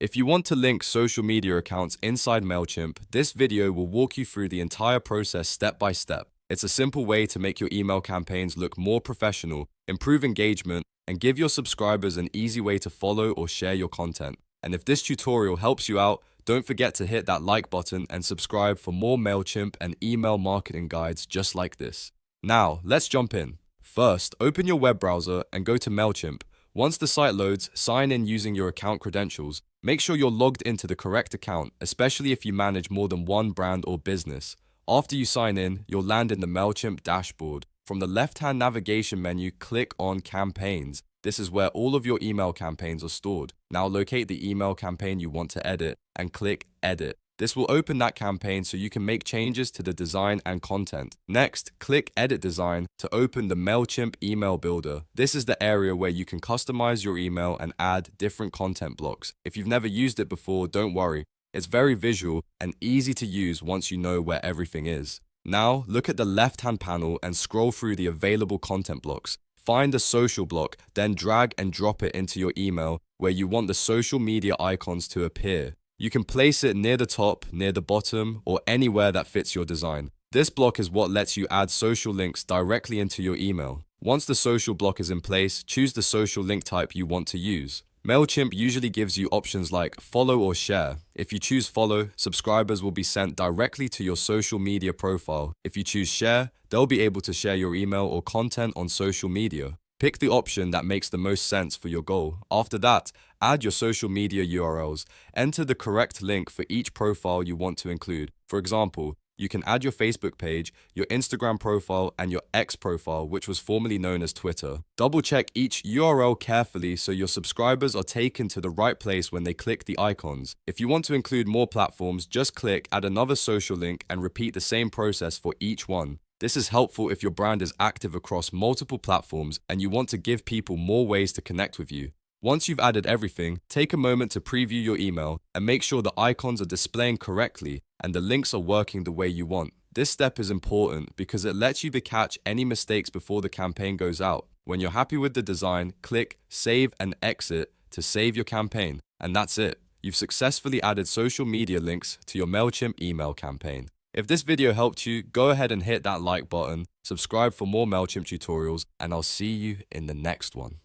If you want to link social media accounts inside MailChimp, this video will walk you through the entire process step by step. It's a simple way to make your email campaigns look more professional, improve engagement, and give your subscribers an easy way to follow or share your content. And if this tutorial helps you out, don't forget to hit that like button and subscribe for more MailChimp and email marketing guides just like this. Now, let's jump in. First, open your web browser and go to MailChimp. Once the site loads, sign in using your account credentials. Make sure you're logged into the correct account, especially if you manage more than one brand or business. After you sign in, you'll land in the MailChimp dashboard. From the left-hand navigation menu, click on Campaigns. This is where all of your email campaigns are stored. Now locate the email campaign you want to edit and click Edit. This will open that campaign so you can make changes to the design and content. Next, click Edit Design to open the MailChimp Email Builder. This is the area where you can customize your email and add different content blocks. If you've never used it before, don't worry. It's very visual and easy to use once you know where everything is. Now, look at the left-hand panel and scroll through the available content blocks. Find the social block, then drag and drop it into your email where you want the social media icons to appear. You can place it near the top, near the bottom, or anywhere that fits your design. This block is what lets you add social links directly into your email. Once the social block is in place, choose the social link type you want to use. MailChimp usually gives you options like follow or share. If you choose follow, subscribers will be sent directly to your social media profile. If you choose share, they'll be able to share your email or content on social media. Pick the option that makes the most sense for your goal. After that, add your social media URLs. Enter the correct link for each profile you want to include. For example, you can add your Facebook page, your Instagram profile, and your X profile, which was formerly known as Twitter. Double check each URL carefully so your subscribers are taken to the right place when they click the icons. If you want to include more platforms, just click Add another social link and repeat the same process for each one. This is helpful if your brand is active across multiple platforms and you want to give people more ways to connect with you. Once you've added everything, take a moment to preview your email and make sure the icons are displaying correctly and the links are working the way you want. This step is important because it lets you catch any mistakes before the campaign goes out. When you're happy with the design, click Save and Exit to save your campaign. And that's it. You've successfully added social media links to your MailChimp email campaign. If this video helped you, go ahead and hit that like button, subscribe for more MailChimp tutorials, and I'll see you in the next one.